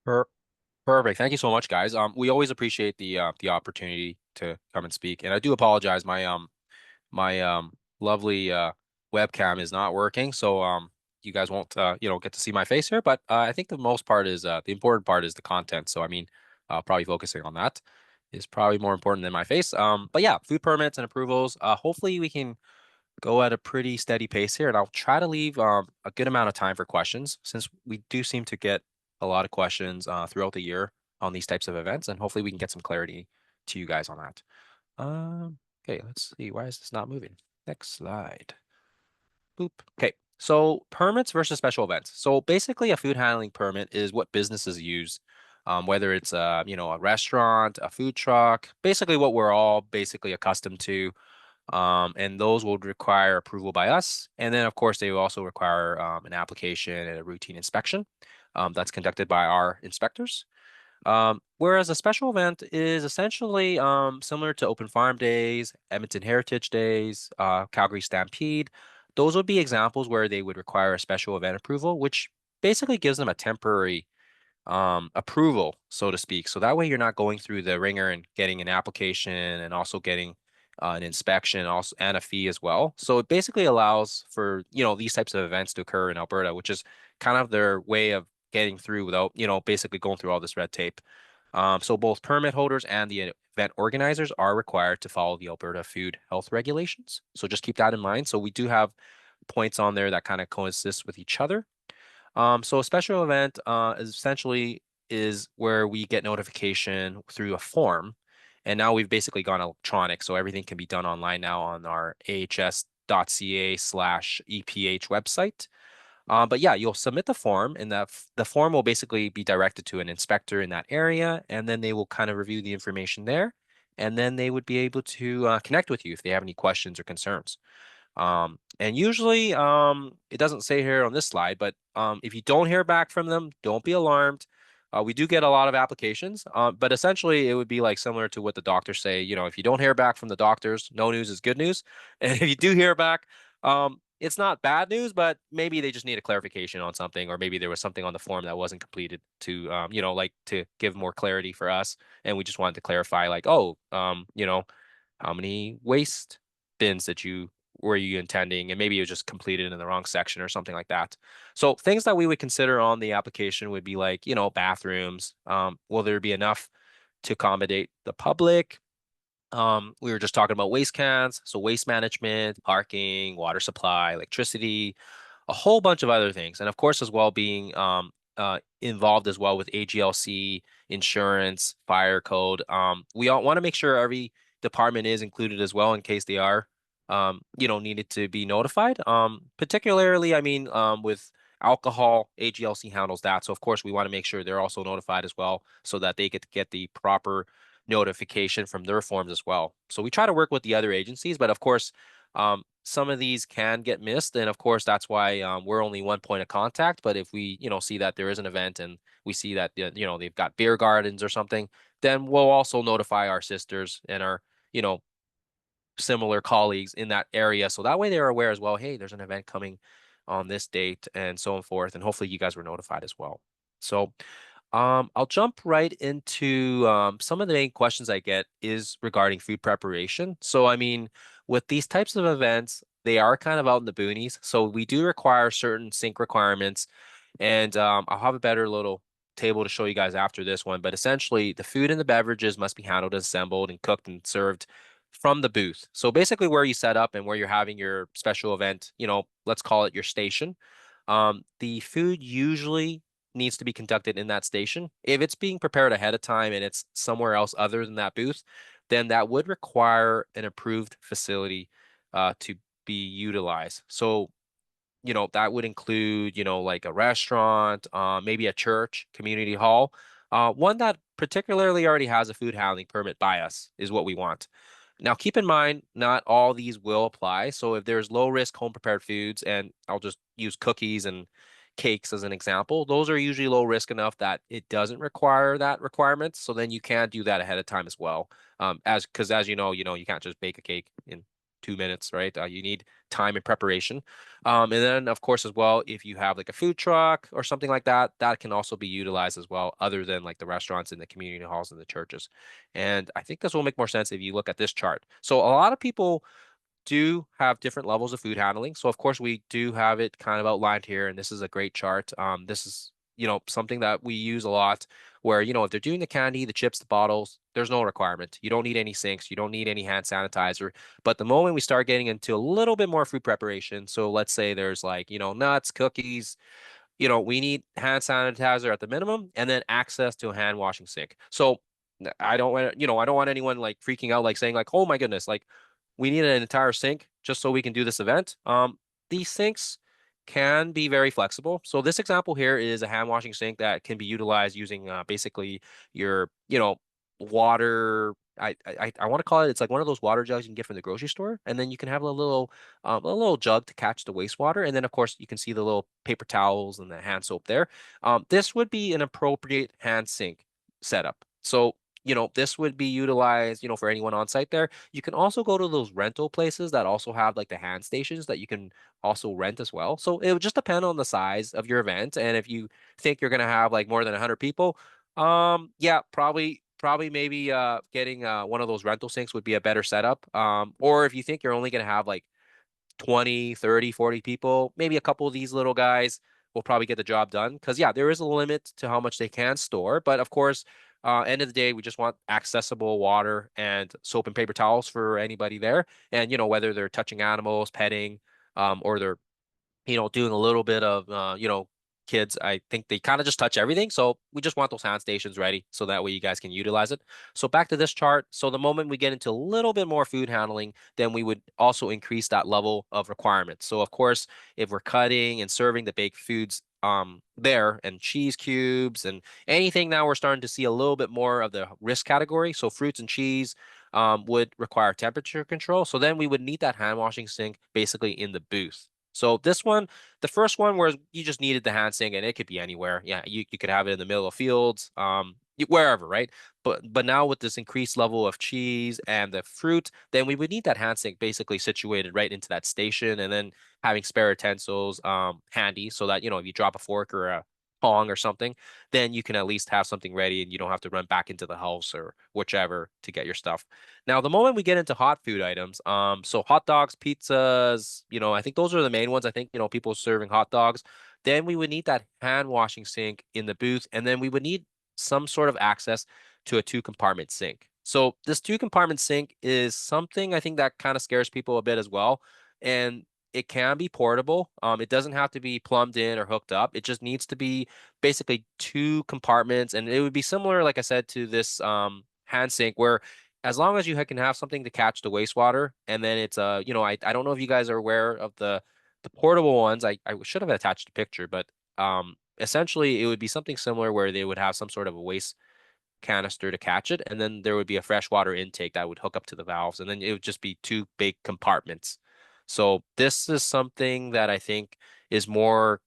Per Perfect. Thank you so much, guys. We always appreciate the opportunity to come and speak. And I do apologize. My lovely webcam is not working, so you guys won't get to see my face here. But I think the most part is the important part is the content. So I mean, probably focusing on that is probably more important than my face. But yeah, food permits and approvals. Hopefully we can go at a pretty steady pace here, and I'll try to leave a good amount of time for questions since we do seem to get a lot of questions throughout the year on these types of events, and hopefully we can get some clarity to you guys on that. Okay, let's see. Why is this not moving? Next slide. Boop. Okay, so permits versus special events. So basically, a food handling permit is what businesses use, whether it's a restaurant, a food truck, basically what we're all basically accustomed to, and those will require approval by us. And then, of course, they will also require an application and a routine inspection that's conducted by our inspectors. Whereas a special event is essentially similar to Open Farm Days, Edmonton Heritage Days, Calgary Stampede. Those would be examples where they would require a special event approval, which basically gives them a temporary approval, so to speak. So that way you're not going through the ringer and getting an application and also getting an inspection also and a fee as well. So it basically allows for, these types of events to occur in Alberta, which is kind of their way of getting through without, basically going through all this red tape. So both permit holders and the event organizers are required to follow the Alberta food health regulations. So just keep that in mind. So we do have points on there that kind of coexist with each other. So a special event is essentially is where we get notification through a form. And now we've basically gone electronic. So everything can be done online now on our ahs.ca/EPH website. But yeah, you'll submit the form, and the form will basically be directed to an inspector in that area, and then they will kind of review the information there, and then they would be able to connect with you if they have any questions or concerns. And usually, it doesn't say here on this slide, but if you don't hear back from them, don't be alarmed. We do get a lot of applications, but essentially it would be like similar to what the doctors say. If you don't hear back from the doctors, no news is good news. And if you do hear back, it's not bad news, but maybe they just need a clarification on something, or maybe there was something on the form that wasn't completed to, like to give more clarity for us. And we just wanted to clarify, like, oh, how many waste bins that you were you intending, and maybe it was just completed in the wrong section or something like that. So things that we would consider on the application would be like, bathrooms. Will there be enough to accommodate the public? We were just talking about waste cans, so waste management, parking, water supply, electricity, a whole bunch of other things. And of course, as well being involved as well with AGLC, insurance, fire code. We all want to make sure every department is included as well in case they are, needed to be notified. Particularly, I mean, with alcohol, AGLC handles that. So of course, we want to make sure they're also notified as well so that they get the proper notification from their forms as well. So we try to work with the other agencies, but of course, some of these can get missed, and of course that's why we're only one point of contact. But if we, see that there is an event and we see that they've got beer gardens or something, then we'll also notify our sisters and our similar colleagues in that area, so that way they're aware as well. Hey, there's an event coming on this date, and so on forth, and hopefully you guys were notified as well. So I'll jump right into some of the main questions I get is regarding food preparation. So, I mean, with these types of events, they are kind of out in the boonies. So we do require certain sink requirements, and I'll have a better little table to show you guys after this one. But essentially, the food and the beverages must be handled, assembled, and cooked and served from the booth. So basically, where you set up and where you're having your special event, let's call it your station. The food usually needs to be conducted in that station. If it's being prepared ahead of time and it's somewhere else other than that booth, then that would require an approved facility to be utilized. So, that would include, like a restaurant, maybe a church, community hall. One that particularly already has a food handling permit by us is what we want. Now, keep in mind, not all these will apply. So if there's low risk home prepared foods, and I'll just use cookies and cakes as an example, those are usually low risk enough that it doesn't require that requirement. So then you can do that ahead of time as well. Because as you know, you can't just bake a cake in 2 minutes, right? You need time and preparation. And then, of course, as well, if you have like a food truck or something like that, that can also be utilized as well, other than like the restaurants and the community halls and the churches. And I think this will make more sense if you look at this chart. So a lot of people do have different levels of food handling. So of course we do have it kind of outlined here, and this is a great chart. This is, something that we use a lot where, if they're doing the candy, the chips, the bottles, there's no requirement. You don't need any sinks, you don't need any hand sanitizer. But the moment we start getting into a little bit more food preparation, so let's say there's like, nuts, cookies, we need hand sanitizer at the minimum and then access to a hand washing sink. So I don't want, I don't want anyone like freaking out, like saying like, oh my goodness, like we need an entire sink just so we can do this event. These sinks can be very flexible. So this example here is a hand washing sink that can be utilized using basically your, water. I want to call it. It's like one of those water jugs you can get from the grocery store, and then you can have a little jug to catch the wastewater, and then of course you can see the little paper towels and the hand soap there. This would be an appropriate hand sink setup. So this would be utilized, for anyone on site there. You can also go to those rental places that also have like the hand stations that you can also rent as well. So it would just depend on the size of your event. And if you think you're gonna have like more than 100 people, yeah, probably maybe getting one of those rental sinks would be a better setup. Or if you think you're only gonna have like 20, 30, 40 people, maybe a couple of these little guys will probably get the job done. Because, yeah, there is a limit to how much they can store. But of course, end of the day, we just want accessible water and soap and paper towels for anybody there. And, whether they're touching animals, petting, or they're doing a little bit of, kids, I think they kind of just touch everything. So we just want those hand stations ready so that way you guys can utilize it. So back to this chart. So the moment we get into a little bit more food handling, then we would also increase that level of requirements. So of course, if we're cutting and serving the baked foods there and cheese cubes and anything, now we're starting to see a little bit more of the risk category. So fruits and cheese would require temperature control. So then we would need that hand washing sink basically in the booth. So this one, the first one where you just needed the hand sink and it could be anywhere. Yeah, you could have it in the middle of fields, wherever, right? But now with this increased level of cheese and the fruit, then we would need that hand sink basically situated right into that station, and then having spare utensils handy so that, if you drop a fork or a pong or something, then you can at least have something ready and you don't have to run back into the house or whichever to get your stuff. Now, the moment we get into hot food items, so hot dogs, pizzas, I think those are the main ones. I think, people serving hot dogs. Then we would need that hand washing sink in the booth, and then we would need some sort of access to a two-compartment sink. So this two-compartment sink is something I think that kind of scares people a bit as well. And it can be portable. It doesn't have to be plumbed in or hooked up. It just needs to be basically two compartments, and it would be similar, like I said, to this hand sink where as long as you can have something to catch the wastewater, and then it's I don't know if you guys are aware of the portable ones. I should have attached a picture, but essentially it would be something similar where they would have some sort of a waste canister to catch it, and then there would be a freshwater intake that would hook up to the valves, and then it would just be two big compartments. So this is something that I think is more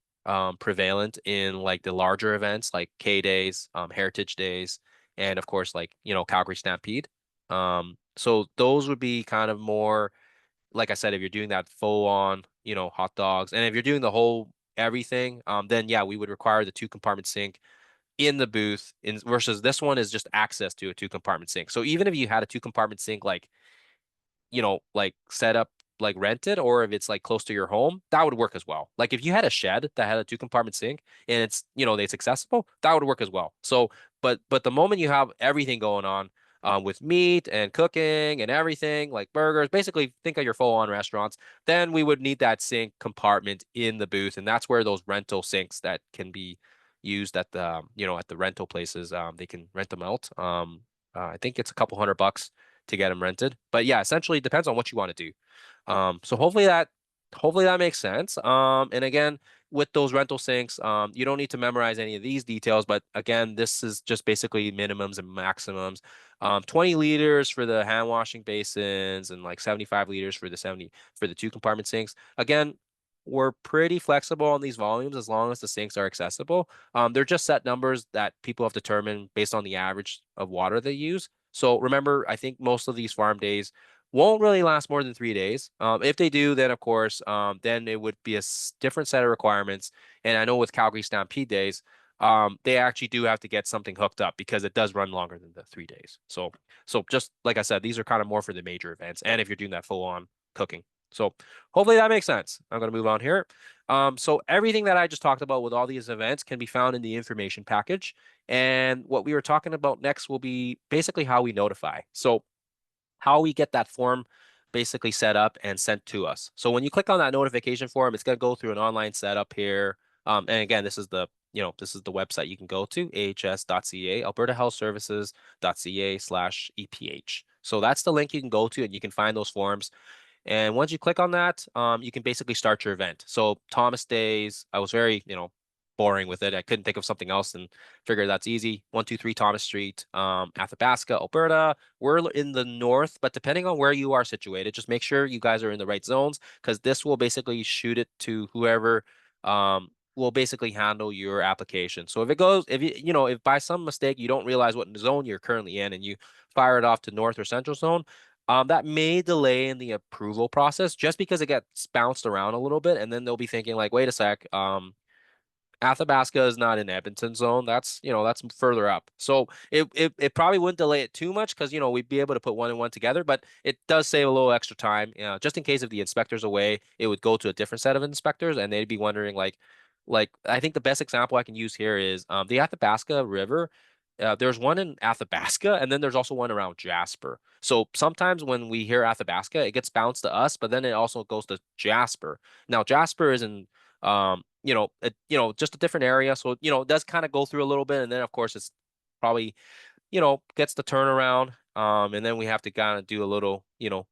prevalent in like the larger events like K Days, Heritage Days, and of course like Calgary Stampede. So those would be kind of more, like I said, if you're doing that full on, hot dogs, and if you're doing the whole everything, then yeah, we would require the two compartment sink in the booth versus this one is just access to a two compartment sink. So even if you had a two compartment sink, like, like set up, like rented, or if it's like close to your home, that would work as well. Like if you had a shed that had a two compartment sink and it's, it's accessible, that would work as well. So, but the moment you have everything going on, with meat and cooking and everything, like burgers, basically think of your full on restaurants, then we would need that sink compartment in the booth. And that's where those rental sinks that can be used at the, at the rental places, they can rent them out. I think it's a couple $100 to get them rented. But yeah, essentially it depends on what you want to do. So hopefully that makes sense. And again, with those rental sinks, you don't need to memorize any of these details, but again, this is just basically minimums and maximums. 20 liters for the hand washing basins and like 75 liters for the two compartment sinks. Again, we're pretty flexible on these volumes as long as the sinks are accessible. They're just set numbers that people have determined based on the average of water they use. So remember, I think most of these farm days Won't really last more than 3 days. If they do, then of course, then it would be a different set of requirements. And I know with Calgary Stampede Days, they actually do have to get something hooked up because it does run longer than the 3 days. So just like I said, these are kind of more for the major events, and if you're doing that full on cooking. So hopefully that makes sense. I'm going to move on here. So everything that I just talked about with all these events can be found in the information package. And what we were talking about next will be basically how we notify. So how we get that form basically set up and sent to us. So when you click on that notification form, it's going to go through an online setup here. And again, this is the website you can go to, ahs.ca, Alberta Health Services.ca/EPH. So that's the link you can go to, and you can find those forms. And once you click on that, you can basically start your event. So Thomas Days, I was very, boring with it. I couldn't think of something else and figured that's easy. 123 Thomas Street, Athabasca, Alberta. We're in the north, but depending on where you are situated, just make sure you guys are in the right zones because this will basically shoot it to whoever will basically handle your application. So if by some mistake you don't realize what zone you're currently in and you fire it off to north or central zone, that may delay in the approval process just because it gets bounced around a little bit, and then they'll be thinking like, wait a sec, Athabasca is not in Edmonton zone. That's further up. So it probably wouldn't delay it too much because we'd be able to put one and one together, but it does save a little extra time. Just in case if the inspector's away, it would go to a different set of inspectors and they'd be wondering like I think the best example I can use here is the Athabasca River. There's one in Athabasca and then there's also one around Jasper. So sometimes when we hear Athabasca, it gets bounced to us, but then it also goes to Jasper. Now Jasper is in just a different area. So, it does kind of go through a little bit. And then, of course, it's probably, gets the turnaround. And then we have to kind of do a little,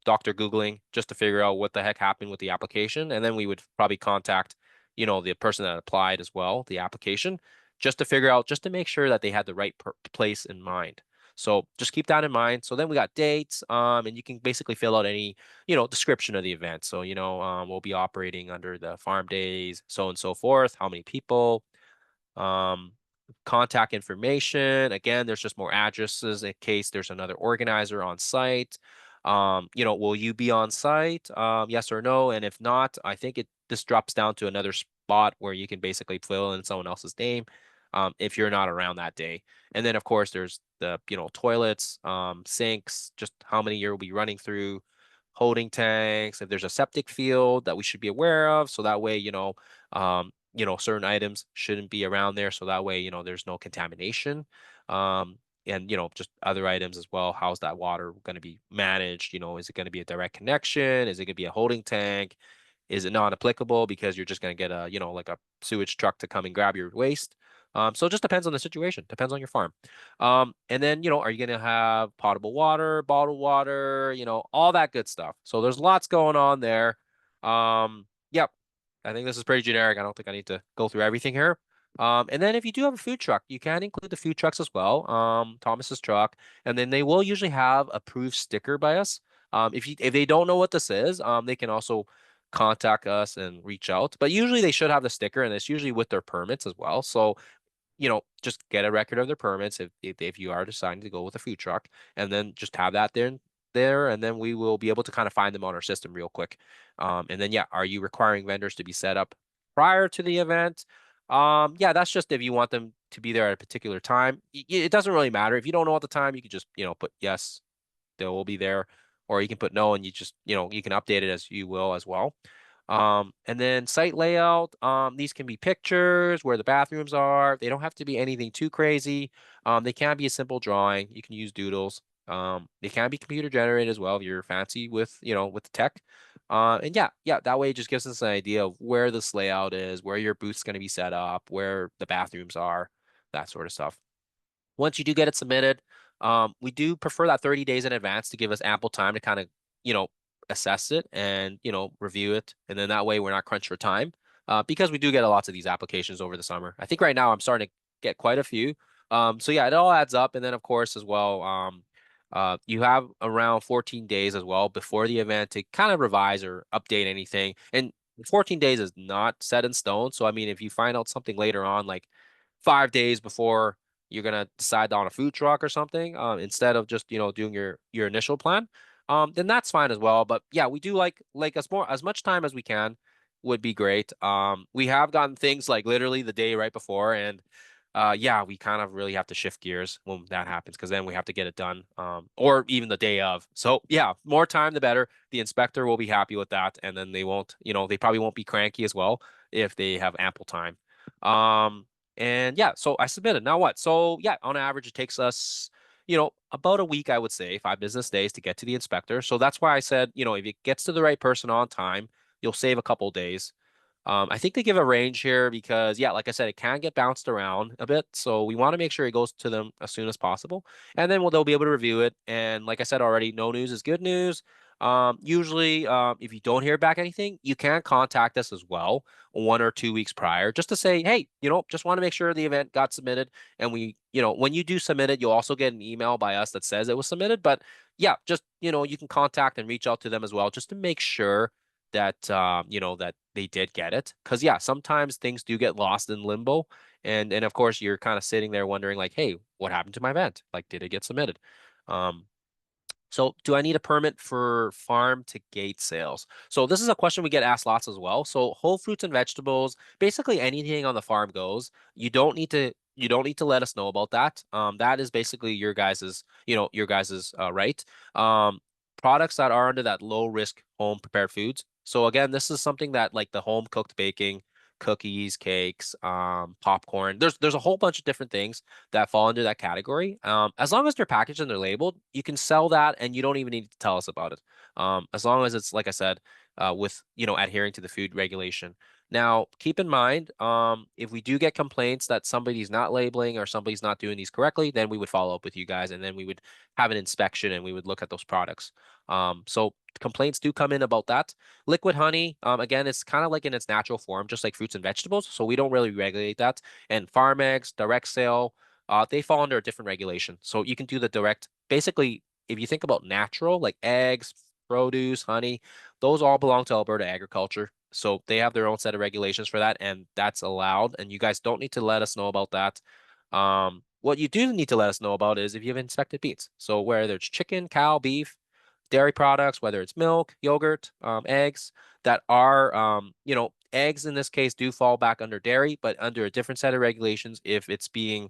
doctor Googling just to figure out what the heck happened with the application. And then we would probably contact, the person that applied as well, the application, just to figure out, just to make sure that they had the right place in mind. So just keep that in mind. So then we got dates, and you can basically fill out any description of the event. So, we'll be operating under the farm days, so and so forth, how many people, um, contact information. Again, there's just more addresses in case there's another organizer on site. Will you be on site? Yes or no? And if not, I think this drops down to another spot where you can basically fill in someone else's name, if you're not around that day. And then of course there's the, toilets, sinks, just how many you'll be running through, holding tanks, if there's a septic field that we should be aware of. So that way, certain items shouldn't be around there. So that way, there's no contamination. And just other items as well. How's that water going to be managed? Is it going to be a direct connection? Is it going to be a holding tank? Is it not applicable because you're just going to get like a sewage truck to come and grab your waste? So it just depends on the situation, depends on your farm. And then, are you going to have potable water, bottled water, all that good stuff. So there's lots going on there. Yep. I think this is pretty generic. I don't think I need to go through everything here. And then if you do have a food truck, you can include the food trucks as well. Thomas's truck, and then they will usually have approved sticker by us. If they don't know what this is, they can also contact us and reach out. But usually they should have the sticker, and it's usually with their permits as well. So just get a record of their permits if you are deciding to go with a food truck, and then just have that there, and then we will be able to kind of find them on our system real quick. And then yeah, are you requiring vendors to be set up prior to the event? Yeah, that's just if you want them to be there at a particular time. It doesn't really matter. If you don't know at the time, you could just, put yes, they will be there, or you can put no and you just, you can update it as you will as well. And then site layout, these can be pictures where the bathrooms are. They don't have to be anything too crazy. They can be a simple drawing. You can use doodles. They can be computer generated as well if you're fancy with the tech. And yeah, that way it just gives us an idea of where this layout is, where your booth's going to be set up, where the bathrooms are, that sort of stuff. Once you do get it submitted, we do prefer that 30 days in advance to give us ample time to kind of, you know, assess it and, review it. And then that way we're not crunched for time, because we do get lots of these applications over the summer. I think right now I'm starting to get quite a few. So yeah, it all adds up. And then of course as well, you have around 14 days as well before the event to kind of revise or update anything. And 14 days is not set in stone. So I mean, if you find out something later on, like 5 days before you're gonna decide on a food truck or something, instead of just doing your initial plan, then that's fine as well. But yeah, we do like as much time as we can would be great. We have gotten things like literally the day right before, and yeah, we kind of really have to shift gears when that happens because then we have to get it done. Or even the day of. So yeah, more time the better. The inspector will be happy with that, and then they won't, they probably won't be cranky as well if they have ample time. Um, and yeah, so I submitted. Now what? So yeah, on average, it takes us about a week, I would say, 5 business days to get to the inspector. So that's why I said, if it gets to the right person on time, you'll save a couple days. I think they give a range here because, yeah, like I said, it can get bounced around a bit. So we want to make sure it goes to them as soon as possible. And then they'll be able to review it. And like I said already, no news is good news. Usually, if you don't hear back anything, you can contact us as well 1 or 2 weeks prior just to say, hey, just want to make sure the event got submitted. And when you do submit it, you'll also get an email by us that says it was submitted. But yeah, just, you can contact and reach out to them as well just to make sure that that they did get it, because yeah, sometimes things do get lost in limbo, and of course you're kind of sitting there wondering like, hey, what happened to my event, like did it get submitted? um so do I need a permit for farm to gate sales? So this is a question we get asked lots as well. So whole fruits and vegetables, basically anything on the farm goes. You don't need to let us know about that. That is basically your guys's right. Products that are under that low risk home prepared foods. So again, this is something that like the home cooked baking, cookies, cakes, popcorn. There's a whole bunch of different things that fall under that category. As long as they're packaged and they're labeled, you can sell that and you don't even need to tell us about it. As long as it's, like I said, with, adhering to the food regulation. Now, keep in mind, if we do get complaints that somebody's not labeling or somebody's not doing these correctly, then we would follow up with you guys and then we would have an inspection and we would look at those products. So complaints do come in about that. Liquid honey, again, it's kind of like in its natural form, just like fruits and vegetables. So we don't really regulate that. And farm eggs, direct sale, they fall under a different regulation. So you can do the direct, basically, if you think about natural, like eggs, produce, honey, those all belong to Alberta agriculture. So they have their own set of regulations for that, and that's allowed. And you guys don't need to let us know about that. What you do need to let us know about is if you have inspected meats. So whether it's chicken, cow, beef, dairy products, whether it's milk, yogurt, eggs that are, eggs in this case do fall back under dairy, but under a different set of regulations if it's being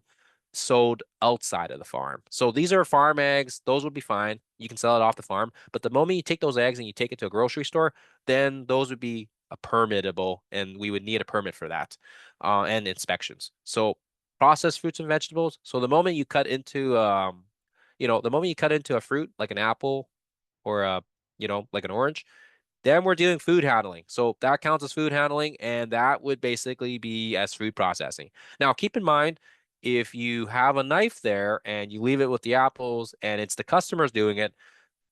sold outside of the farm. So these are farm eggs. Those would be fine. You can sell it off the farm. But the moment you take those eggs and you take it to a grocery store, then those would be a permittable, and we would need a permit for that, and inspections. So processed fruits and vegetables. So the moment you cut into a fruit like an apple or like an orange, then we're doing food handling. So that counts as food handling, and that would basically be as food processing. Now, keep in mind, if you have a knife there and you leave it with the apples and it's the customers doing it,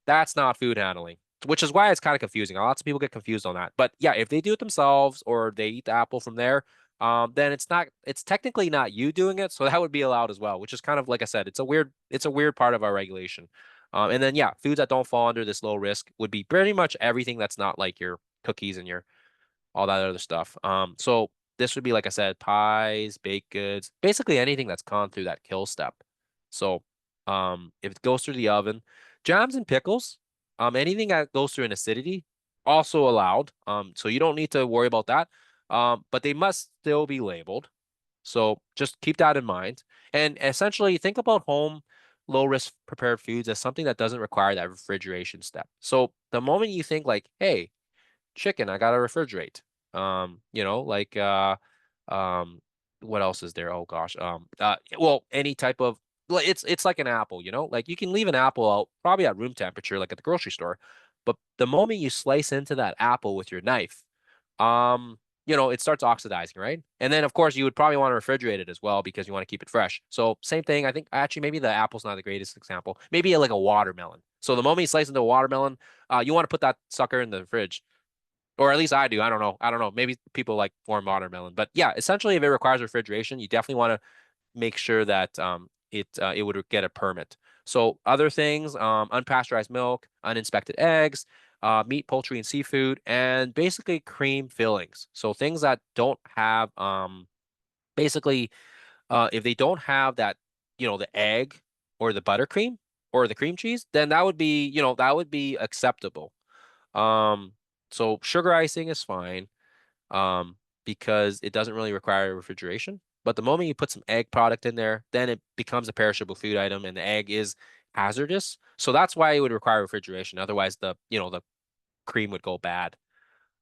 that's not food handling, which is why it's kind of confusing. Lots of people get confused on that. But yeah, if they do it themselves or they eat the apple from there, then it's technically not you doing it. So that would be allowed as well, which is kind of, like I said, it's a weird part of our regulation. And then yeah, foods that don't fall under this low risk would be pretty much everything that's not like your cookies and your all that other stuff. So this would be, like I said, pies, baked goods, basically anything that's gone through that kill step. So, if it goes through the oven, jams and pickles, anything that goes through an acidity, also allowed. So you don't need to worry about that. But they must still be labeled. So just keep that in mind. And essentially, think about home low risk prepared foods as something that doesn't require that refrigeration step. So the moment you think like, hey, chicken, I gotta refrigerate. Like um what else is there? Oh gosh. Well, any type of, like, it's like an apple, like you can leave an apple out probably at room temperature, like at the grocery store. But the moment you slice into that apple with your knife, it starts oxidizing, right? And then of course you would probably want to refrigerate it as well because you want to keep it fresh. So same thing. I think actually maybe the apple's not the greatest example. Maybe like a watermelon. So the moment you slice into a watermelon, you want to put that sucker in the fridge, or at least I do. I don't know. I don't know. Maybe people like warm watermelon, but yeah, essentially, if it requires refrigeration, you definitely want to make sure that it would get a permit. So other things, unpasteurized milk, uninspected eggs, meat, poultry, and seafood, and basically cream fillings. So things that don't have basically if they don't have that, the egg or the buttercream, or the cream cheese, then that would be, that would be acceptable. Um, so sugar icing is fine, um, because it doesn't really require refrigeration. But the moment you put some egg product in there, then it becomes a perishable food item, and the egg is hazardous. So that's why it would require refrigeration. Otherwise, the cream would go bad.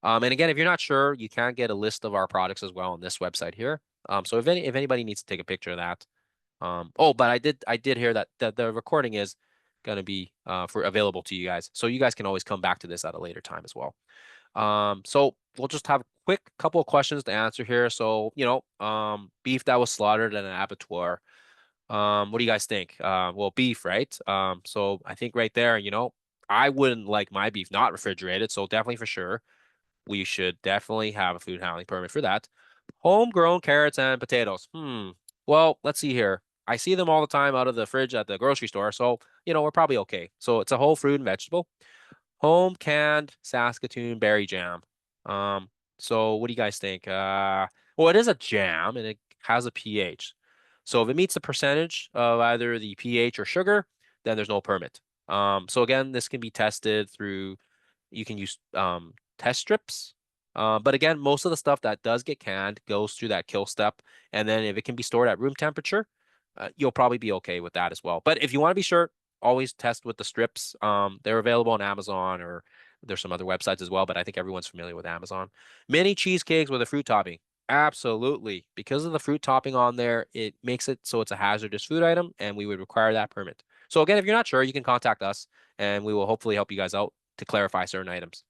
And again, if you're not sure, you can get a list of our products as well on this website here. So if anybody needs to take a picture of that. Oh, but I did hear that the recording is gonna be for available to you guys. So you guys can always come back to this at a later time as well. So we'll just have a quick couple of questions to answer here. So, beef that was slaughtered in an abattoir. What do you guys think? Well, beef, right? So I think right there, I wouldn't like my beef not refrigerated. So definitely for sure, we should definitely have a food handling permit for that. Homegrown carrots and potatoes. Well, let's see here. I see them all the time out of the fridge at the grocery store. So, we're probably okay. So it's a whole fruit and vegetable. Home canned Saskatoon berry jam. Um, so what do you guys think? Well, it is a jam and it has a pH. So if it meets the percentage of either the pH or sugar, then there's no permit. So again, this can be tested through, you can use test strips. But again, most of the stuff that does get canned goes through that kill step. And then if it can be stored at room temperature, you'll probably be okay with that as well. But if you want to be sure, always test with the strips. They're available on Amazon, or there's some other websites as well, but I think everyone's familiar with Amazon. Mini cheesecakes with a fruit topping. Absolutely. Because of the fruit topping on there, it makes it so it's a hazardous food item, and we would require that permit. So again, if you're not sure, you can contact us, and we will hopefully help you guys out to clarify certain items.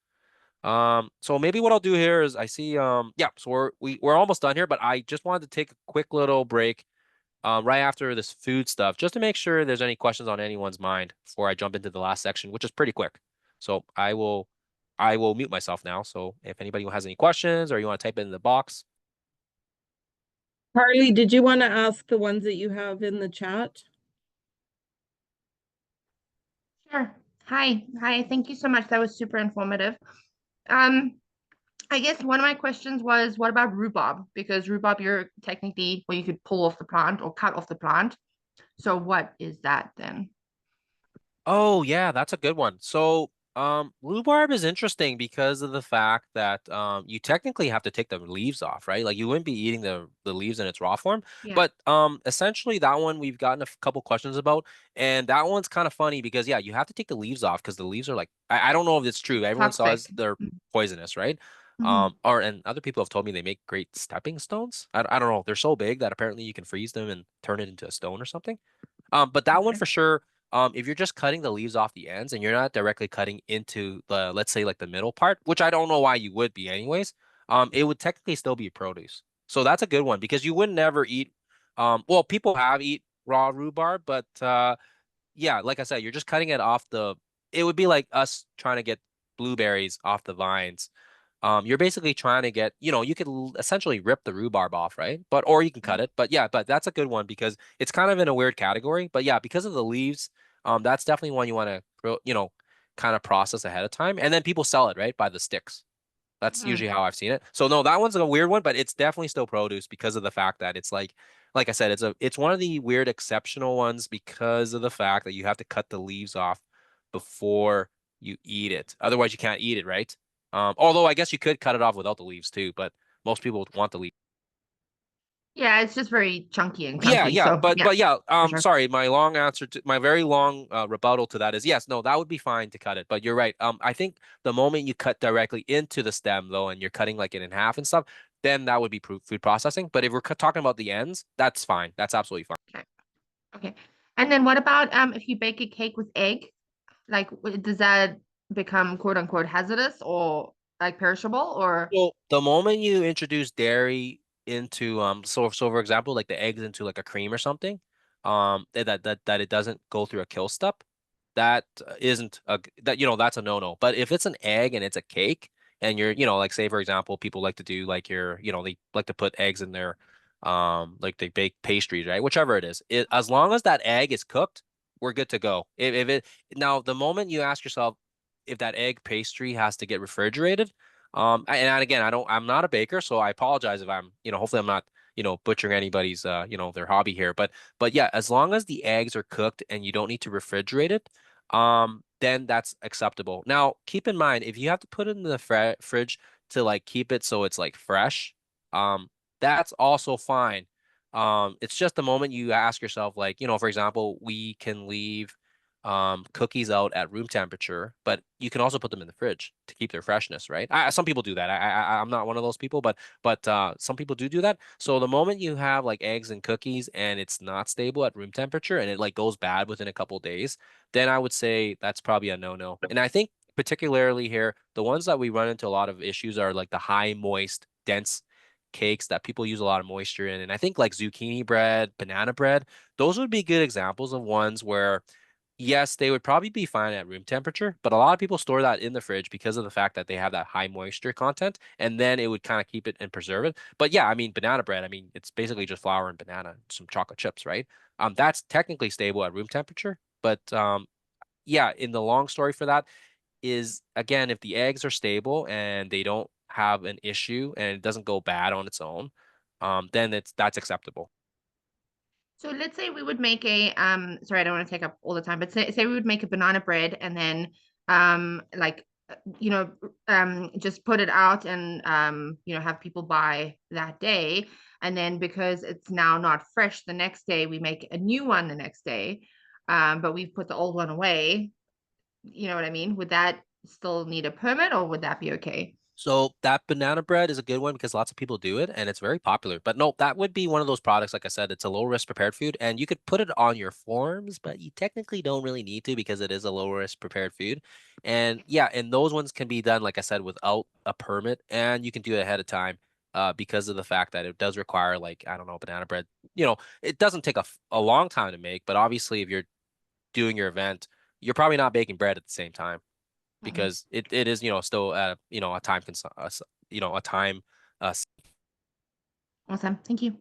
So maybe what I'll do here is I see, yeah, so we're almost done here, but I just wanted to take a quick little break right after this food stuff, just to make sure there's any questions on anyone's mind before I jump into the last section, which is pretty quick. So I will mute myself now. So if anybody has any questions or you want to type it in the box. Carly, did you want to ask the ones that you have in the chat? Sure. Hi. Hi. Thank you so much. That was super informative. Um, I guess one of my questions was, what about rhubarb? Because rhubarb, you're technically, well, you could pull off the plant or cut off the plant. So what is that then? Oh yeah, that's a good one. So, rhubarb is interesting because of the fact that you technically have to take the leaves off, right? Like you wouldn't be eating the leaves in its raw form. Yeah. But essentially that one we've gotten a couple questions about, and that one's kind of funny because yeah, you have to take the leaves off because the leaves are like I don't know if it's true. Everyone Toxic. says they're poisonous, right? Mm-hmm. And other people have told me they make great stepping stones. I don't know. They're so big that apparently you can freeze them and turn it into a stone or something. But that one Okay. for sure, if you're just cutting the leaves off the ends and you're not directly cutting into the, let's say like the middle part, which I don't know why you would be anyways, it would technically still be produce. So that's a good one because you would never eat, well, people have eat raw rhubarb, but yeah, like I said, you're just cutting it off it would be like us trying to get blueberries off the vines. You're basically trying to get, you could essentially rip the rhubarb off, right? Or you can Yeah. cut it. But yeah, but that's a good one because it's kind of in a weird category. But yeah, because of the leaves, that's definitely one you want to, kind of process ahead of time. And then people sell it, right, by the sticks. That's Mm. usually how I've seen it. So no, that one's a weird one, but it's definitely still produce because of the fact that it's like I said, it's one of the weird exceptional ones because of the fact that you have to cut the leaves off before you eat it. Otherwise, you can't eat it, right? Although I guess you could cut it off without the leaves too, but most people want the leaves. Yeah, it's just very chunky and Yeah, chunky. yeah, So but yeah, but yeah, for sure. sorry, my very long rebuttal to that is yes, no, that would be fine to cut it, but you're right. I think the moment you cut directly into the stem though, and you're cutting like it in half and stuff, then that would be food processing. But if we're talking about the ends, that's fine. That's absolutely fine. Okay. Okay. And then what about if you bake a cake with egg? Like, does that become quote unquote hazardous or like perishable or? So the moment you introduce dairy into so for example like the eggs into like a cream or something that it doesn't go through a kill step that isn't a that that's a no-no. But if it's an egg and it's a cake and you're like say for example people like to do like they like to put eggs in their like they bake pastries, right? Whichever as long as that egg is cooked, we're good to go. If it now the moment you ask yourself if that egg pastry has to get refrigerated, and again, I'm not a baker, so I apologize if hopefully I'm not butchering anybody's, their hobby here. But yeah, as long as the eggs are cooked and you don't need to refrigerate it, then that's acceptable. Now, keep in mind, if you have to put it in the fridge to like keep it so it's like fresh, that's also fine. It's just the moment you ask yourself, like, for example, we can leave cookies out at room temperature, but you can also put them in the fridge to keep their freshness, right? Some people do that. I'm not one of those people, but some people do that. So the moment you have like eggs and cookies and it's not stable at room temperature and it like goes bad within a couple days, then I would say that's probably a no-no. And I think particularly here, the ones that we run into a lot of issues are like the high moist, dense cakes that people use a lot of moisture in. And I think like zucchini bread, banana bread, those would be good examples of ones where yes, they would probably be fine at room temperature, but a lot of people store that in the fridge because of the fact that they have that high moisture content, and then it would kind of keep it and preserve it. But yeah, I mean, banana bread, I mean, it's basically just flour and banana, some chocolate chips, right? That's technically stable at room temperature, but yeah, in the long story for that is again, if the eggs are stable and they don't have an issue and it doesn't go bad on its own, then that's acceptable. So let's say we would make a sorry, I don't want to take up all the time, but say we would make a banana bread and then like just put it out and have people buy that day, and then because it's now not fresh the next day, we make a new one the next day, but we've put the old one away. You know what I mean? Would that still need a permit or would that be okay? So that banana bread is a good one because lots of people do it and it's very popular. But no, that would be one of those products, like I said, it's a low risk prepared food and you could put it on your forms, but you technically don't really need to because it is a low risk prepared food. And yeah, and those ones can be done, like I said, without a permit and you can do it ahead of time because of the fact that it does require like, I don't know, banana bread. It doesn't take a long time to make, but obviously if you're doing your event, you're probably not baking bread at the same time Mhm. because it is still a time a time Awesome. Thank you.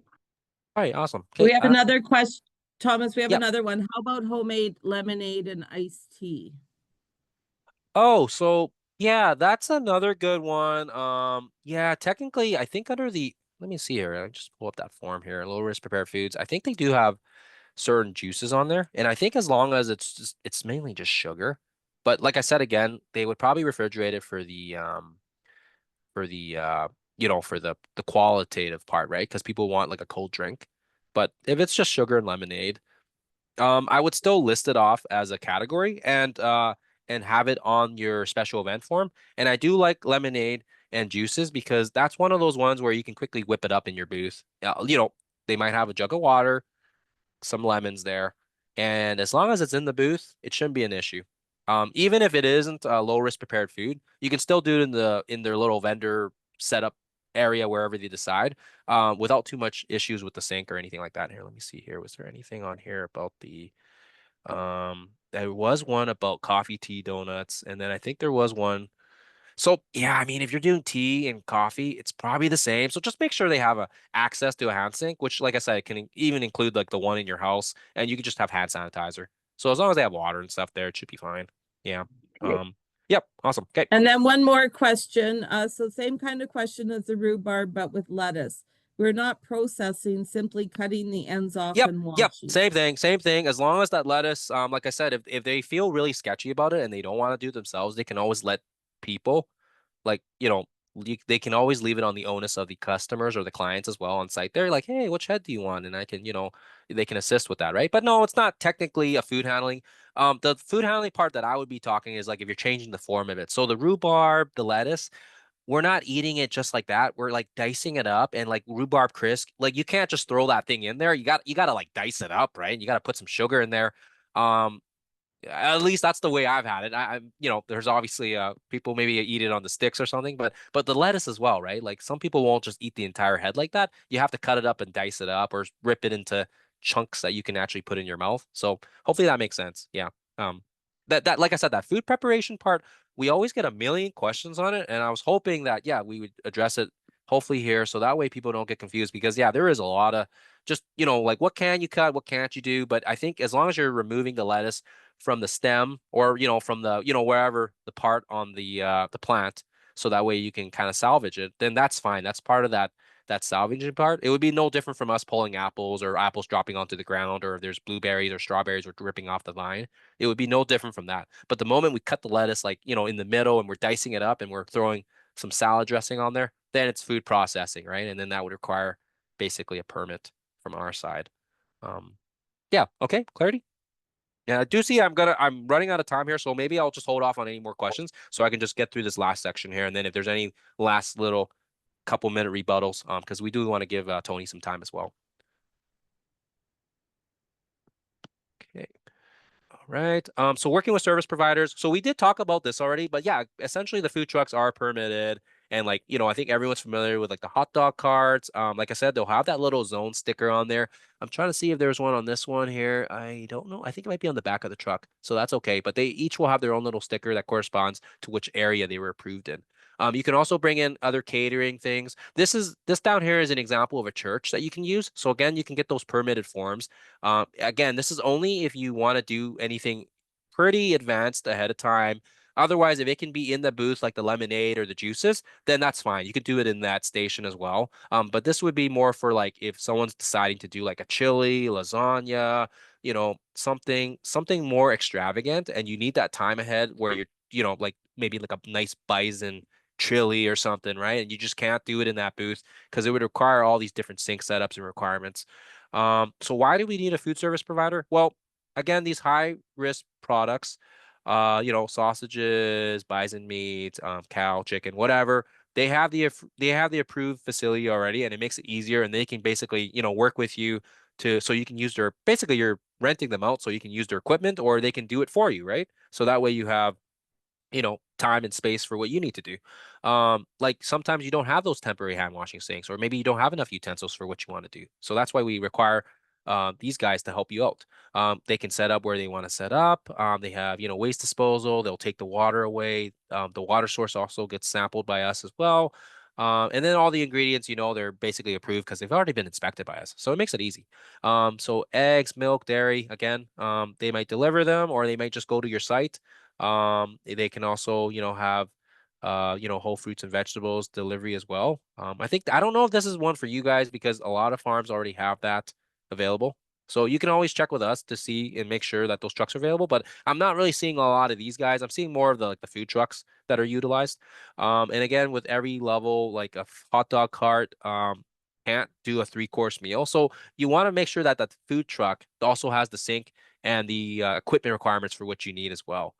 all right, awesome. Okay. We have another question. Thomas, we have Yep. another one. How about homemade lemonade and iced tea? Oh, so yeah, that's another good one. Yeah, technically I think under the let me see here. I just pull up that form here. Low risk prepared foods. I think they do have certain juices on there. And I think as long as it's mainly just sugar. But like I said again, they would probably refrigerate it for the for the qualitative part, right? Because people want like a cold drink. But if it's just sugar and lemonade, I would still list it off as a category and have it on your special event form. And I do like lemonade and juices because that's one of those ones where you can quickly whip it up in your booth. They might have a jug of water, some lemons there. And as long as it's in the booth, it shouldn't be an issue. Even if it isn't a low risk prepared food, you can still do it in their little vendor setup area wherever they decide, without too much issues with the sink or anything like that. Here, let me see here. Was there anything on here about there was one about coffee, tea, donuts, and then I think there was one so yeah, I mean, if you're doing tea and coffee, it's probably the same. So just make sure they have a access to a hand sink, which, like I said, can even include like the one in your house, and you can just have hand sanitizer. So as long as they have water and stuff there, it should be fine. Yeah. Yep. Awesome. Okay. And then one more question. So same kind of question as the rhubarb, but with lettuce. We're not processing, simply cutting the ends off Yep. and Yep. washing. Same thing. Same thing. As long as that lettuce, like I said, if they feel really sketchy about it and they don't want to do it themselves, they can always let people like they can always leave it on the onus of the customers or the clients as well on site. They're like, hey, which head do you want? And I can they can assist with that, right? But no, it's not technically a food handling. The food handling part that I would be talking is like if you're changing the form of it. So the rhubarb, the lettuce, we're not eating it just like that. We're like dicing it up and like rhubarb crisp. Like you can't just throw that thing in there. You got to like dice it up, right? You got to put some sugar in there. Um, at least that's the way I've had it. There's obviously people maybe eat it on the sticks or something, but the lettuce as well, right? Like some people won't just eat the entire head like that. You have to cut it up and dice it up or rip it into chunks that you can actually put in your mouth. So hopefully that makes sense. Yeah. Um, that like I said, that food preparation part, we always get a million questions on it, and I was hoping that yeah we would address it hopefully here so that way people don't get confused because yeah there is a lot of just like what can you cut, what can't you do, but I think as long as you're removing the lettuce from the stem or from the wherever the part on the plant so that way you can kind of salvage it, then that's fine. That's part of that salvaging part. It would be no different from us pulling apples or apples dropping onto the ground, or if there's blueberries or strawberries or dripping off the vine. It would be no different from that. But the moment we cut the lettuce, like, in the middle and we're dicing it up and we're throwing some salad dressing on there, then it's food processing, right? And then that would require basically a permit from our side. Yeah, okay, clarity. Yeah, I do see I'm running out of time here, so maybe I'll just hold off on any more questions so I can just get through this last section here. And then if there's any last little couple minute rebuttals, because we do want to give Tony some time as well. Okay. All right. So working with service providers. So we did talk about this already, but yeah, essentially the food trucks are permitted. And like, I think everyone's familiar with like the hot dog carts. Like I said, they'll have that little zone sticker on there. I'm trying to see if there's one on this one here. I don't know. I think it might be on the back of the truck. So that's okay. But they each will have their own little sticker that corresponds to which area they were approved in. You can also bring in other catering things. This down here is an example of a church that you can use. So again, you can get those permitted forms. Again, this is only if you want to do anything pretty advanced ahead of time. Otherwise, if it can be in the booth like the lemonade or the juices, then that's fine. You could do it in that station as well. But this would be more for like if someone's deciding to do like a chili, lasagna, something more extravagant, and you need that time ahead where you're, like maybe like a nice bison chili or something, right? And you just can't do it in that booth because it would require all these different sink setups and requirements. So why do we need a food service provider? Well, again, these high risk products, sausages, bison meat, cow, chicken, whatever, they have the approved facility already, and it makes it easier, and they can basically, work with you so you can use basically you're renting them out so you can use their equipment, or they can do it for you, right? So that way you have time and space for what you need to do. Like sometimes you don't have those temporary hand washing sinks, or maybe you don't have enough utensils for what you want to do. So that's why we require these guys to help you out. They can set up where they want to set up. They have, waste disposal. They'll take the water away. The water source also gets sampled by us as well. And then all the ingredients, they're basically approved because they've already been inspected by us. So it makes it easy. So eggs, milk, dairy, again, they might deliver them, or they might just go to your site. They can also, have, whole fruits and vegetables delivery as well. I don't know if this is one for you guys because a lot of farms already have that available. So you can always check with us to see and make sure that those trucks are available. But I'm not really seeing a lot of these guys. I'm seeing more of the food trucks that are utilized. And again, with every level, like a hot dog cart, can't do a 3-course meal. So you want to make sure that that food truck also has the sink and the equipment requirements for what you need as well.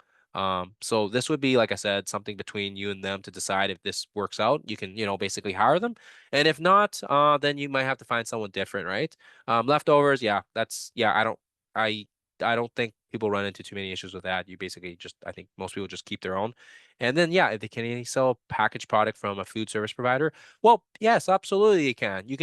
So this would be, like I said, something between you and them to decide if this works out. You can, basically hire them. And if not, then you might have to find someone different, right? Leftovers, yeah, I don't think people run into too many issues with that. You basically I think most people just keep their own. And then, yeah, if they can sell a packaged product from a food service provider, well, yes, absolutely you can. You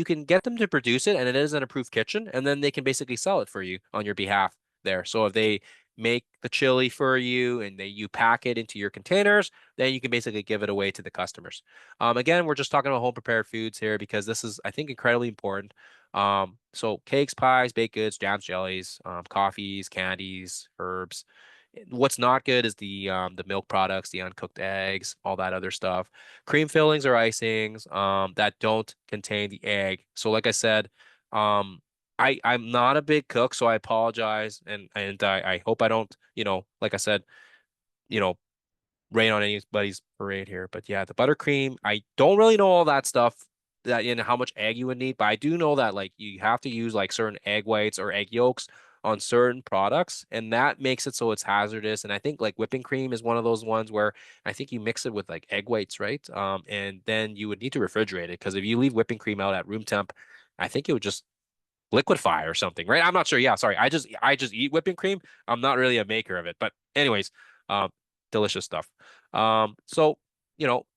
can get them to produce it, and it is an approved kitchen, and then they can basically sell it for you on your behalf there. So if they make the chili for you and you pack it into your containers, then you can basically give it away to the customers. Again, we're just talking about home prepared foods here because this is, I think, incredibly important. So cakes, pies, baked goods, jams, jellies, coffees, candies, herbs. What's not good is the milk products, the uncooked eggs, all that other stuff. Cream fillings or icings that don't contain the egg. So like I said, I'm not a big cook, so I apologize, and I hope I don't, like I said, you know, rain on anybody's parade here. But yeah, the buttercream, I don't really know all that stuff that how much egg you would need, but I do know that like you have to use like certain egg whites or egg yolks on certain products, and that makes it so it's hazardous. And I think like whipping cream is one of those ones where I think you mix it with like egg whites, right? And then you would need to refrigerate it because if you leave whipping cream out at room temp, I think it would just liquefy or something, right? I'm not sure. Yeah, sorry. I just eat whipping cream. I'm not really a maker of it, but anyways, um, delicious stuff. So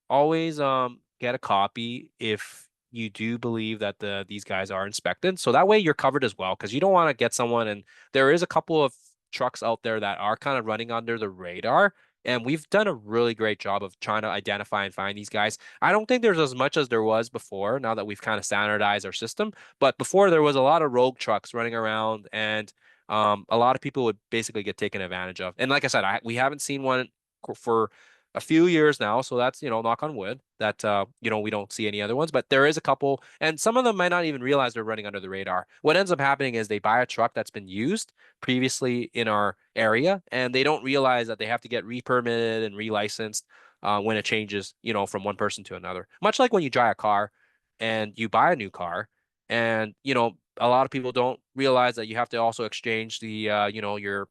always get a copy if you do believe that these guys are inspected. So that way you're covered as well, because you don't want to get someone, and there is a couple of trucks out there that are kind of running under the radar. And we've done a really great job of trying to identify and find these guys. I don't think there's as much as there was before now that we've kind of standardized our system. But before there was a lot of rogue trucks running around, and a lot of people would basically get taken advantage of. And like I said, we haven't seen one for a few years now. So that's, knock on wood that, we don't see any other ones, but there is a couple, and some of them might not even realize they're running under the radar. What ends up happening is they buy a truck that's been used previously in our area, and they don't realize that they have to get re-permitted and re-licensed when it changes, from one person to another. Much like when you buy a car and you buy a new car, and a lot of people don't realize that you have to also exchange the your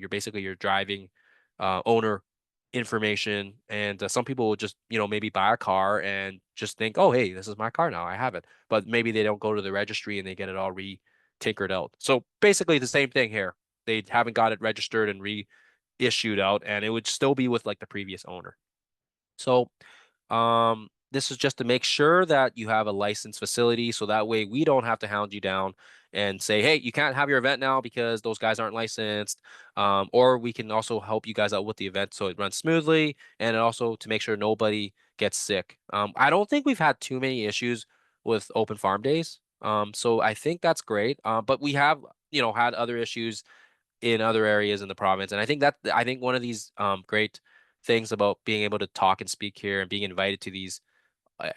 basically your driving owner information, and some people will just maybe buy a car and just think, oh hey, this is my car now, I have it, but maybe they don't go to the registry and they get it all re-tinkered out. So basically the same thing here. They haven't got it registered and reissued out, and it would still be with like the previous owner. So this is just to make sure that you have a licensed facility, so that way we don't have to hound you down and say, hey, you can't have your event now because those guys aren't licensed. Or we can also help you guys out with the event so it runs smoothly, and also to make sure nobody gets sick. I don't think we've had too many issues with Open Farm Days. So I think that's great. But we have, had other issues in other areas in the province. And I think one of these great things about being able to talk and speak here and being invited to these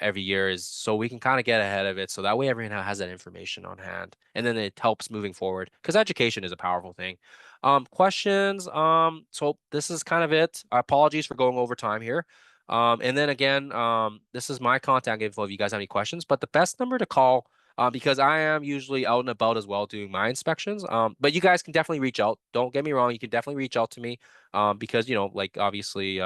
every year is so we can kind of get ahead of it. So that way everyone has that information on hand. And then it helps moving forward because education is a powerful thing. Questions. So this is kind of it. Apologies for going over time here. And then again, this is my contact info if you guys have any questions, but the best number to call, because I am usually out and about as well doing my inspections. But you guys can definitely reach out. Don't get me wrong. You can definitely reach out to me. Because, like obviously,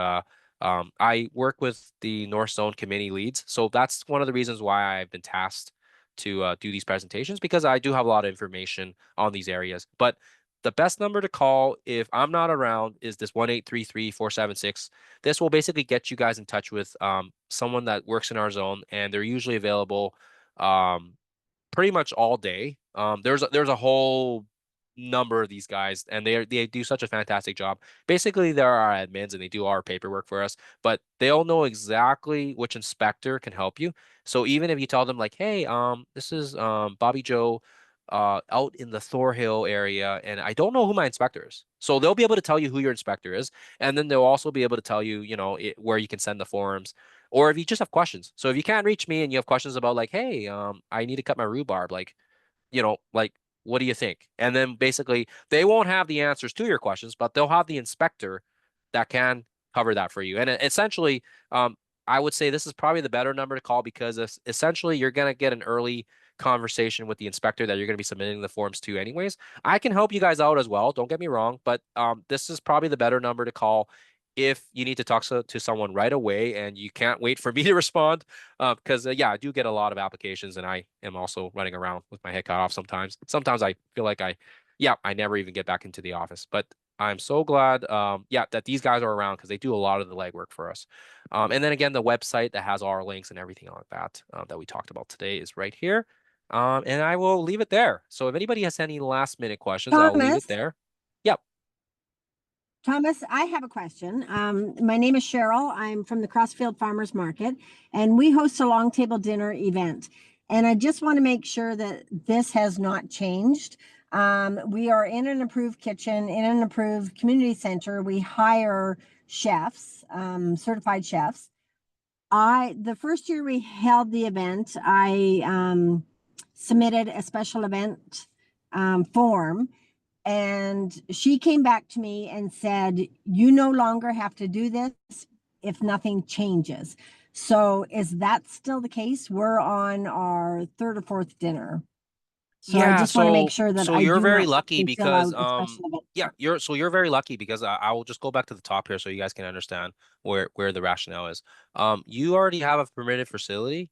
I work with the North Zone committee leads. So that's one of the reasons why I've been tasked to do these presentations, because I do have a lot of information on these areas. But the best number to call if I'm not around is this 1-833-476. This will basically get you guys in touch with someone that works in our zone, and they're usually available pretty much all day. There's a whole number of these guys, and they do such a fantastic job. Basically, they're our admins and they do our paperwork for us, but they all know exactly which inspector can help you. So even if you tell them like, hey, this is Bobby Joe out in the Thorhill area, and I don't know who my inspector is. So they'll be able to tell you who your inspector is, and then they'll also be able to tell you, where you can send the forms, or if you just have questions. So if you can't reach me and you have questions about like, hey, I need to cut my rhubarb, like, what do you think? And then basically they won't have the answers to your questions, but they'll have the inspector that can cover that for you. And essentially, I would say this is probably the better number to call, because essentially you're going to get an early conversation with the inspector that you're going to be submitting the forms to anyways. I can help you guys out as well, don't get me wrong, but this is probably the better number to call if you need to talk to someone right away and you can't wait for me to respond. Because yeah, I do get a lot of applications, and I am also running around with my head cut off sometimes. Sometimes I feel like I never even get back into the office. But I'm so glad, that these guys are around, because they do a lot of the legwork for us. And then again, the website that has all our links and everything like that that we talked about today is right here. And I will leave it there. So if anybody has any last minute questions, I'll leave it there. Yep. Thomas, I have a question. My name is Cheryl. I'm from the Crossfield Farmers Market, and we host a long table dinner event. And I just want to make sure that this has not changed. We are in an approved kitchen, in an approved community center. We hire chefs, certified chefs. The first year we held the event, I submitted a special event form. And she came back to me and said, you no longer have to do this if nothing changes. So is that still the case? We're on our third or fourth dinner. So I just want to make sure that you're very not lucky have to fill because out a special event. you're very lucky because I will just go back to the top here so you guys can understand where the rationale is. You already have a permitted facility.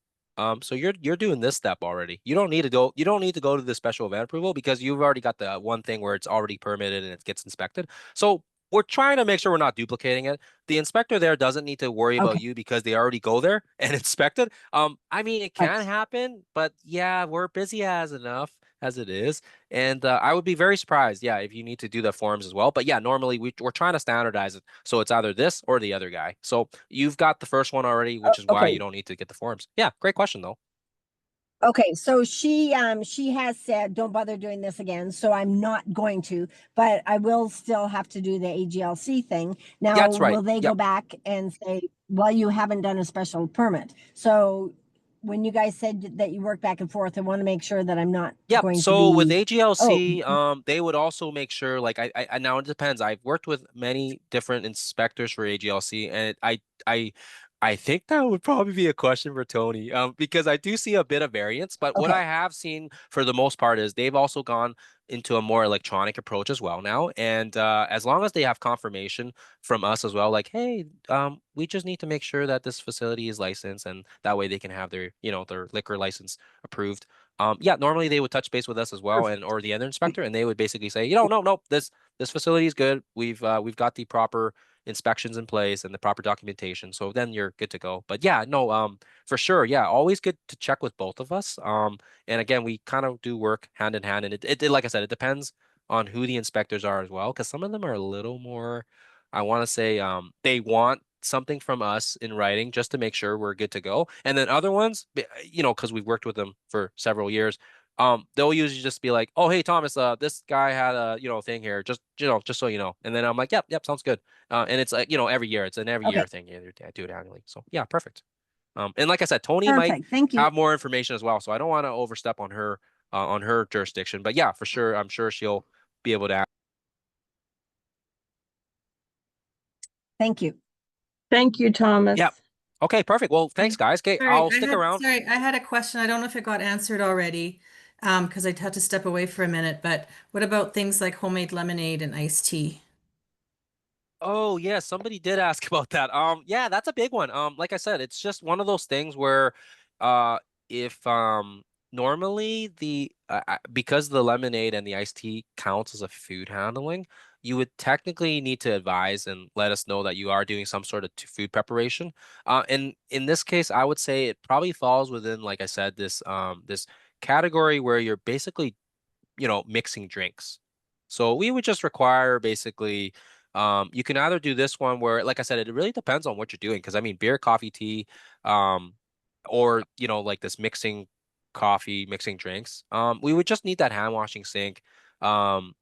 So you're doing this step already. You don't need to go to the special event approval, because you've already got the one thing where it's already permitted and it gets inspected. So we're trying to make sure we're not duplicating it. The inspector there doesn't need to worry about you because they already go there and inspect it. I mean, it can happen, but yeah, we're busy as enough as it is. And I would be very surprised, if you need to do the forms as well. But yeah, normally we're trying to standardize it. So it's either this or the other guy. So you've got the first one already, which is why you don't need to get the forms. Yeah, great question though. Okay, so she has said, don't bother doing this again, so I'm not going to, but I will still have to do the AGLC thing. Yeah, Now, that's right. will they Yep. go back and say, well, you haven't done a special permit? So when you guys said that you work back and forth, I want to make sure that I'm not Yep. going to So with be, AGLC, they would also make sure, like I now it depends. I've worked with many different inspectors for AGLC, and I I think that would probably be a question for Tony, because I do see a bit of variance. But what okay, I have seen for the most part is they've also gone into a more electronic approach as well now. And as long as they have confirmation from us as well, like, hey, we just need to make sure that this facility is licensed, and that way they can have their, their liquor license approved. Yeah, normally they would touch base with us as well, and perfect. or the other inspector, and they would basically say, no, this facility is good. We've got the proper inspections in place and the proper documentation, so then you're good to go. But yeah, no, for sure, yeah, always good to check with both of us. And again, we kind of do work hand in hand, and it like I said, it depends on who the inspectors are as well, because some of them are a little more, I want to say, they want something from us in writing just to make sure we're good to go. And then other ones, because we've worked with them for several years, they'll usually just be like, "Oh, hey Thomas, this guy had a thing here, just so you know." And then I'm like, "Yep, sounds good." And it's like, every year, it's an every year Okay, thing. Yeah, I do it annually. So yeah, perfect. And like I said, Tony might perfect. Thank you. have more information as well, so I don't want to overstep on her jurisdiction. But yeah, for sure, I'm sure she'll be able to. Thank you. Thank you, Thomas. Yeah. Okay, perfect. Well, thanks, guys. Okay, I'll stick around. Sorry, I had a question. I don't know if it got answered already, because I had to step away for a minute, but what about things like homemade lemonade and iced tea? Oh yeah, somebody did ask about that. Yeah, that's a big one. Like I said, it's just one of those things where, uh, if normally because the lemonade and the iced tea counts as a food handling, you would technically need to advise and let us know that you are doing some sort of food preparation. And in this case, I would say it probably falls within, like I said, this category where you're basically mixing drinks. So we would just require basically, you can either do this one where, like I said, it really depends on what you're doing. Because I mean, beer, coffee, tea, um, or like this mixing coffee, mixing drinks. We would just need that hand washing sink, um,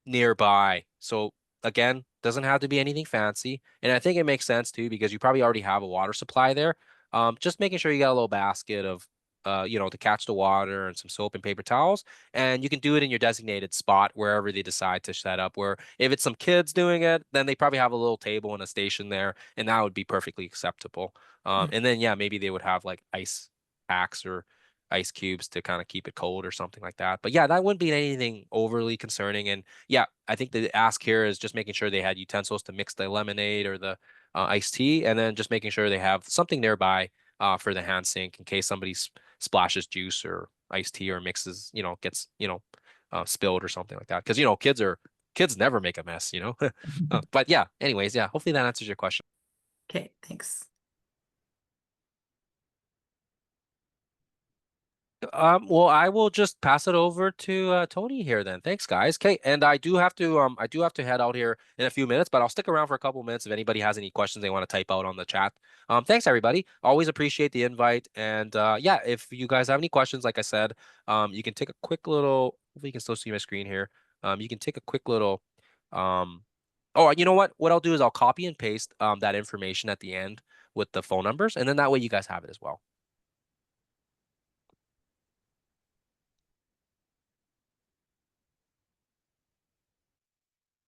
nearby. So again, doesn't have to be anything fancy, and I think it makes sense too because you probably already have a water supply there. Just making sure you got a little basket of to catch the water and some soap and paper towels, and you can do it in your designated spot wherever they decide to set up. Where if it's some kids doing it, then they probably have a little table and a station there, and that would be perfectly acceptable. And then yeah, maybe they would have like ice packs or ice cubes to kind of keep it cold or something like that. But yeah, that wouldn't be anything overly concerning. And yeah, I think the ask here is just making sure they had utensils to mix the lemonade or the iced tea, and then just making sure they have something nearby for the hand sink in case somebody splashes juice or iced tea or mixes, gets, spilled or something like that. Because, kids never make a mess. But yeah, anyways, yeah, hopefully that answers your question. Okay, thanks. Well, I will just pass it over to Tony here then. Thanks, guys. Okay, and I do have to head out here in a few minutes, but I'll stick around for a couple minutes if anybody has any questions they want to type out on the chat. Thanks everybody. Always appreciate the invite. And yeah, if you guys have any questions, like I said, you can take a quick little. Hopefully, you can still see my screen here. You can take a quick little. Oh, you know what? What I'll do is I'll copy and paste that information at the end with the phone numbers, and then that way you guys have it as well.